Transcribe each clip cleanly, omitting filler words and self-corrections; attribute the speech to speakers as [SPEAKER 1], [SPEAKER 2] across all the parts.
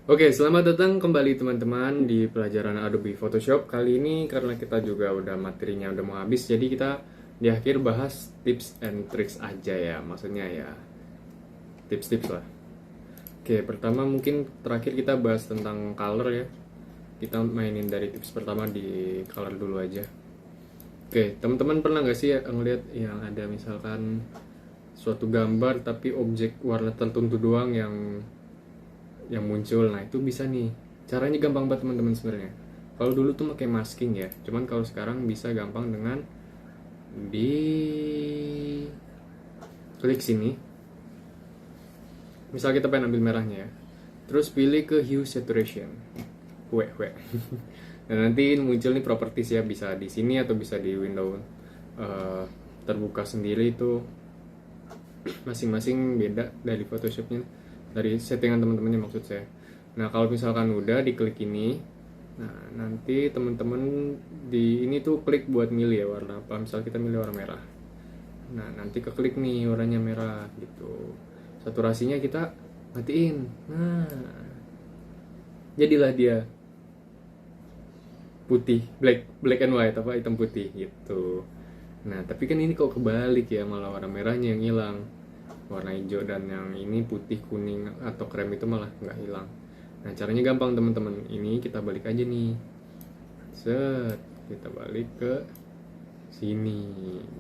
[SPEAKER 1] Oke, selamat datang kembali teman-teman di pelajaran Adobe Photoshop. Kali ini karena kita juga udah materinya udah mau habis, jadi kita di akhir bahas tips and tricks aja ya. Maksudnya ya tips-tips lah. Oke, pertama mungkin terakhir kita bahas tentang color ya. Kita mainin dari tips pertama di color dulu aja. Oke, teman-teman pernah nggak sih ngeliat yang ada misalkan suatu gambar tapi objek warna tertentu doang yang muncul. Nah itu bisa nih, caranya gampang banget teman-teman sebenarnya. Kalau dulu tuh pakai masking ya, cuman kalau sekarang bisa gampang dengan di klik sini. Misal kita pengen ambil merahnya ya, terus pilih ke hue saturation, hue. Dan nanti muncul nih properties ya, bisa di sini atau bisa di window terbuka sendiri. Itu masing-masing beda dari Photoshopnya, dari settingan teman-temannya maksud saya. Nah kalau misalkan udah diklik ini, nah nanti teman-teman di ini tuh klik buat milih ya warna apa. Misal kita milih warna merah, nah nanti keklik nih warnanya merah gitu. Saturasinya kita matiin, nah jadilah dia putih, black and white, apa hitam putih gitu. Nah tapi kan ini kok kebalik ya, malah warna merahnya yang hilang, warna hijau dan yang ini putih kuning atau krem itu malah nggak hilang. Nah caranya gampang teman-teman, ini kita balik aja nih, set kita balik ke sini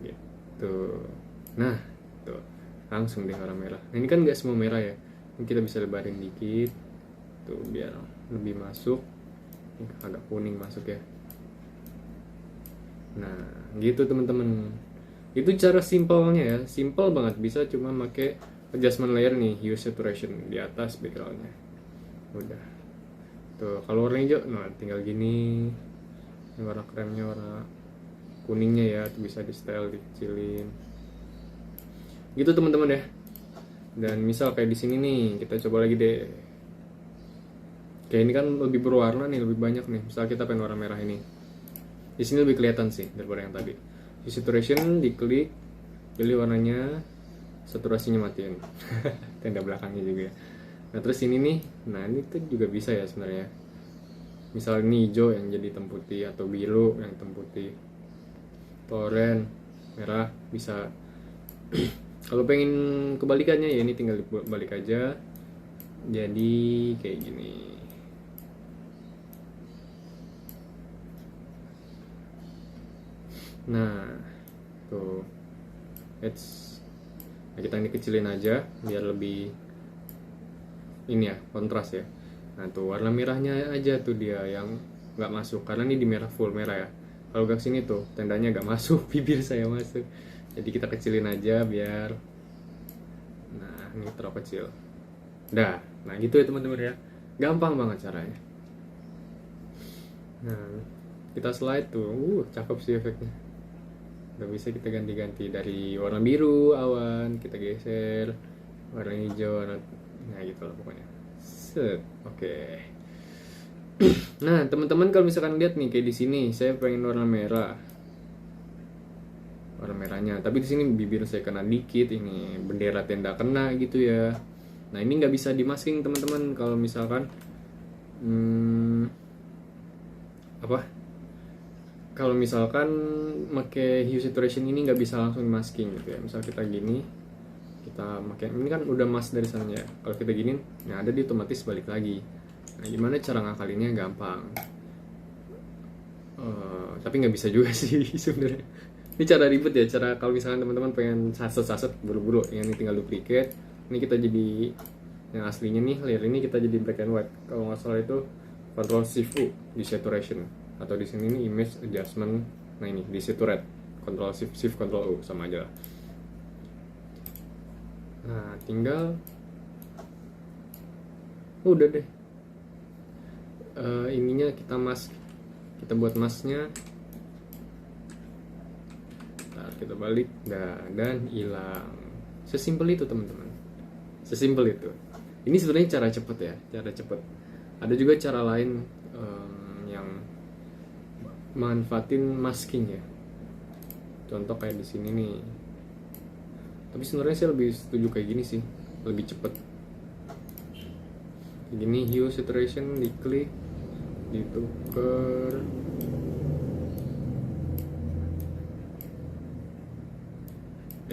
[SPEAKER 1] gitu. Nah tuh langsung deh warna merah. Nah ini kan nggak semua merah ya, ini kita bisa lebarin dikit tuh biar lebih masuk. Ini agak kuning masuk ya. Nah gitu teman-teman, itu cara simpelnya ya, simple banget, bisa cuma pakai adjustment layer nih, hue saturation di atas backgroundnya. Udah tuh, kalau warna hijau nah tinggal gini. Ini warna kremnya, warna kuningnya ya, tuh bisa di style, dikecilin gitu teman-teman ya. Dan misal kayak di sini nih, kita coba lagi deh. Kayak ini kan lebih berwarna nih, lebih banyak nih. Misal kita pengen warna merah ini, di sini lebih kelihatan sih daripada yang tadi. Hue saturation diklik, pilih warnanya, saturasinya matiin. Tenda belakangnya juga ya. Nah terus ini nih, nah ini tuh juga bisa ya sebenarnya. Misal ini hijau yang jadi hitam putih, atau biru yang hitam putih, oranye merah bisa. Kalau pengen kebalikannya ya ini tinggal balik aja, jadi kayak gini. Nah tuh, nah kita ini kecilin aja biar lebih ini ya, kontras ya. Nah tuh warna merahnya aja tuh dia yang nggak masuk, karena ini di merah, full merah ya. Kalau ke sini tuh tendanya nggak masuk, bibir saya masuk. Jadi kita kecilin aja biar, nah ini terlalu kecil. Dah, nah gitu ya teman-teman ya, gampang banget caranya. Nah kita slide tuh, cakep sih efeknya. Udah bisa kita ganti-ganti dari warna biru awan, kita geser warna hijau, warna, nah gitu lah pokoknya. Set, oke. Nah teman-teman kalau misalkan lihat nih, kayak di sini saya pengen warna merah, warna merahnya, tapi di sini bibir saya kena dikit, ini bendera tenda kena gitu ya. Nah ini nggak bisa dimasking teman-teman kalau misalkan apa, kalau misalkan pakai hue saturation ini nggak bisa langsung masking gitu ya. Misal kita gini, kita pakai ini kan udah mask dari sana ya. Kalau kita gini, nah ada di otomatis balik lagi. Nah gimana cara ngakalinnya? Gampang. Tapi nggak bisa juga sih sebenarnya. Ini cara ribet ya. Cara kalau misalkan teman-teman pengen saset buru-buru, yang ini tinggal duplicate. Ini kita jadi yang aslinya nih, layer ini kita jadi black and white. Kalau nggak salah itu Ctrl Shift U di saturation, atau di sini nih image adjustment. Nah ini di saturate, Ctrl Shift Ctrl U sama aja. Nah tinggal udah deh. Ininya kita mask, kita buat masknya. Nah, kita balik, dan hilang. Sesimpel itu teman-teman, sesimpel itu. Ini sebenarnya cara cepet ya, cara cepet. Ada juga cara lain yang manfaatin masking ya. Contoh kayak di sini nih. Tapi sebenarnya saya lebih setuju kayak gini sih, lebih cepet. gini, hue saturation, diklik, ditukar.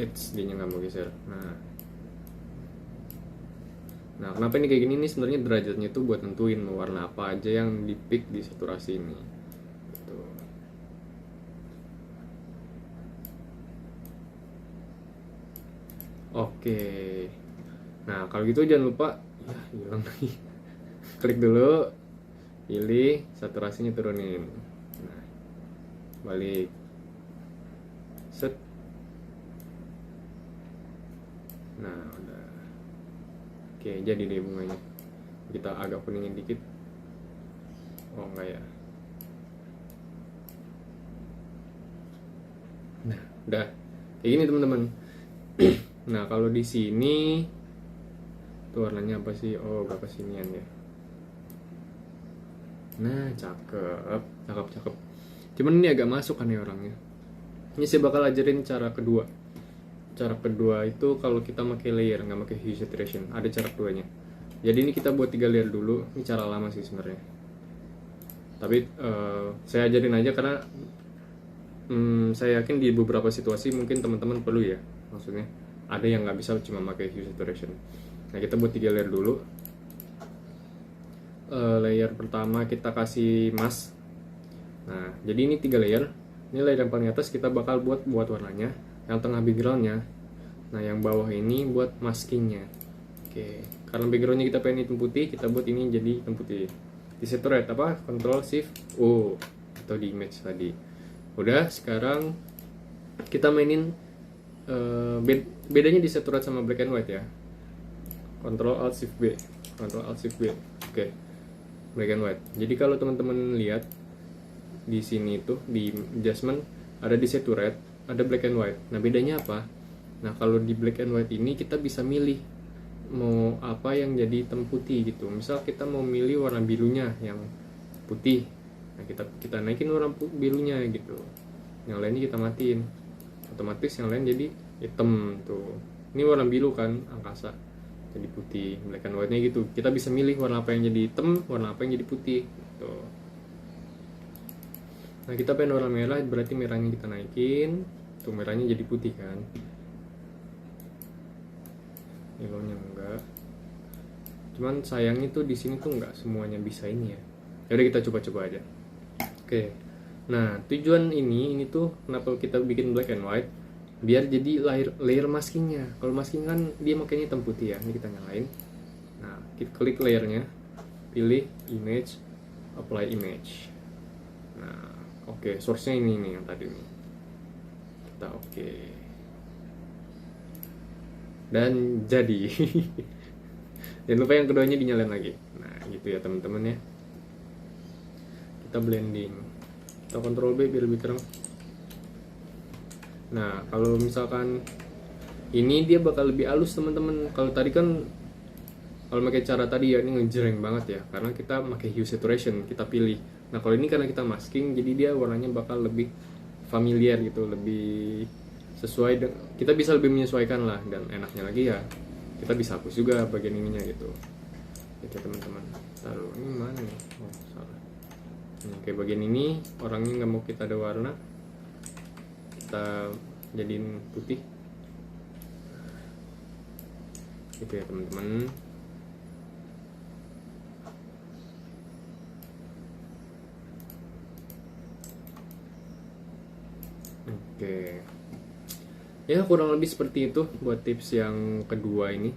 [SPEAKER 1] Dia nya nggak mau geser. Nah kenapa ini kayak gini nih? Sebenarnya derajatnya itu buat nentuin warna apa aja yang di pick di saturasi ini gitu. Oke, nah kalau gitu jangan lupa ya hilang lagi. Klik dulu, pilih saturasinya, turunin, nah balik, set. Nah udah, oke jadi deh bunganya. Kita agak kuningin dikit. Oh enggak ya. Nah udah kayak gini teman-teman. Nah kalau di sini tuh warnanya apa sih? Oh gak kesinian ya. Nah cakep, cakep, cakep. Cuman ini agak masuk kan ya orangnya. Ini saya bakal ajarin cara kedua. Cara kedua itu kalau kita pakai layer, nggak pakai hue saturation, ada cara keduanya. Jadi ini kita buat 3 layer dulu. Ini cara lama sih sebenarnya, tapi saya ajarin aja karena saya yakin di beberapa situasi mungkin teman-teman perlu ya. Maksudnya ada yang nggak bisa cuma pakai hue saturation. Nah kita buat 3 layer dulu. Layer pertama kita kasih mask. Nah jadi ini 3 layer. Ini layer yang paling atas kita bakal buat warnanya, yang tengah backgroundnya. Nah yang bawah ini buat maskingnya. Oke, karena backgroundnya kita pengen hitam putih, kita buat ini jadi hitam putih. Di saturate apa? Control Shift O atau di image tadi. Udah, sekarang kita mainin bedanya di saturate sama black and white ya. Control Alt Shift B, Control Alt Shift B. Oke, black and white. Jadi kalau teman-teman lihat di sini tuh di adjustment ada di saturate, ada black and white. Nah bedanya apa? Nah kalau di black and white ini kita bisa milih mau apa yang jadi hitam putih gitu. Misal kita mau milih warna birunya yang putih, nah kita naikin warna birunya gitu. Yang lainnya kita matiin, otomatis yang lain jadi hitam tuh. Ini warna biru kan angkasa, jadi putih. Black and white-nya gitu. Kita bisa milih warna apa yang jadi hitam, warna apa yang jadi putih gitu. Nah kita pengen warna merah, berarti merahnya kita naikin, tuh merahnya jadi putih kan. Yellownya enggak. Cuman sayangnya tuh di sini tuh enggak semuanya bisa ini ya. Jadi kita coba-coba aja. Oke. Nah tujuan ini tuh kenapa kita bikin black and white? Biar jadi layer maskingnya. Kalau masking kan dia makanya hitam putih ya. Ini kita nyalain. Nah kita klik layernya, pilih image, apply image. Nah oke, source-nya ini nih yang tadi nih. Kita oke. Dan jadi. Jangan lupa yang keduanya dinyalain lagi. Nah, gitu ya teman-teman ya. Kita blending. Kita Ctrl B biar lebih terang. Nah, kalau misalkan ini dia bakal lebih halus teman-teman. Kalau tadi kan kalau pakai cara tadi ya ini ngejreng banget ya, karena kita pakai hue saturation, kita pilih. Nah kalau ini karena kita masking, jadi dia warnanya bakal lebih familiar gitu, lebih sesuai kita bisa lebih menyesuaikan lah. Dan enaknya lagi ya kita bisa hapus juga bagian ininya gitu teman-teman. Taruh ini mana nih? Oh salah. Nah, kayak bagian ini orangnya nggak mau kita ada warna, kita jadiin putih gitu ya teman-teman. Oke. Ya kurang lebih seperti itu buat tips yang kedua ini.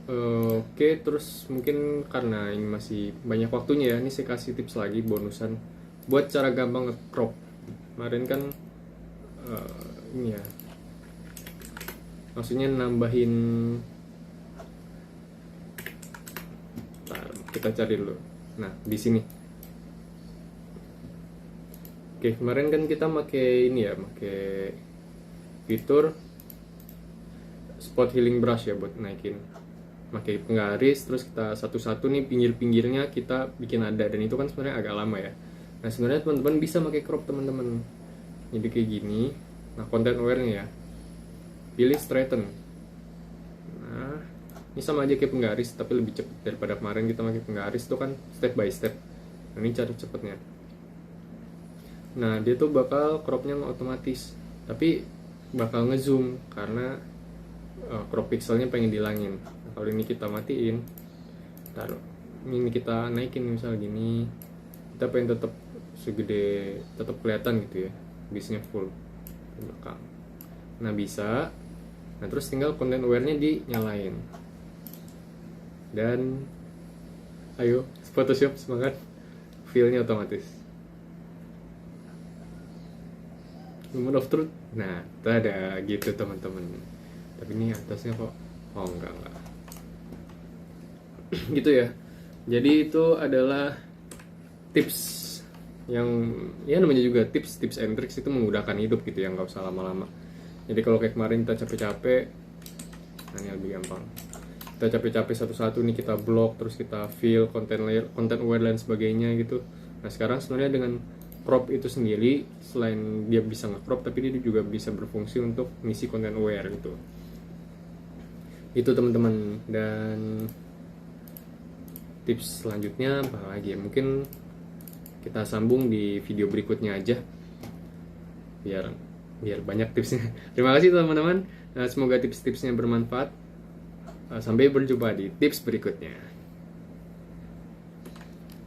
[SPEAKER 1] Oke, terus mungkin karena ini masih banyak waktunya ya, ini saya kasih tips lagi bonusan buat cara gampang nge-crop. Kemarin kan ini ya, maksudnya nambahin. Bentar, kita cari dulu. Nah di sini. Oke, kemarin kan kita pakai ini ya, pakai fitur spot healing brush ya buat naikin. Pakai penggaris, terus kita satu-satu nih pinggir-pinggirnya kita bikin ada, dan itu kan sebenarnya agak lama ya. Nah sebenarnya teman-teman bisa pakai crop teman-teman. Jadi kayak gini. Nah content aware-nya ya, pilih straighten. Nah Ini sama aja kayak penggaris tapi lebih cepet daripada kemarin kita pakai penggaris itu kan step by step. Nah, ini cara cepetnya. Nah, dia tuh bakal cropnya otomatis, tapi bakal ngezoom karena crop pixelnya pengen dihilangin. Nah, kalau ini kita matiin, taruh ini kita naikin misal gini, kita pengen tetap segede, tetap kelihatan gitu ya, bisnya full di belakang. Nah bisa. Nah terus tinggal content aware-nya dinyalain. Dan ayo Photoshop semangat, feel-nya otomatis. Moment of truth. Nah, ada gitu teman-teman. Tapi ini atasnya kok enggak. Gitu ya. Jadi itu adalah tips yang ya namanya juga tips and tricks, itu memudahkan hidup gitu ya, nggak usah lama-lama. Jadi kalau kayak kemarin kita capek-capek, nah ini lebih gampang. Kita capek-capek satu-satu nih, kita blok, terus kita fill, content layer, content aware dan sebagainya gitu. Nah sekarang sebenarnya dengan crop itu sendiri, selain dia bisa nge-crop, tapi dia juga bisa berfungsi untuk ngisi content aware gitu. Itu teman-teman. Dan tips selanjutnya apa lagi ya, mungkin kita sambung di video berikutnya aja biar banyak tipsnya. Terima kasih teman-teman. Semoga tips-tipsnya bermanfaat. Sampai berjumpa di tips berikutnya.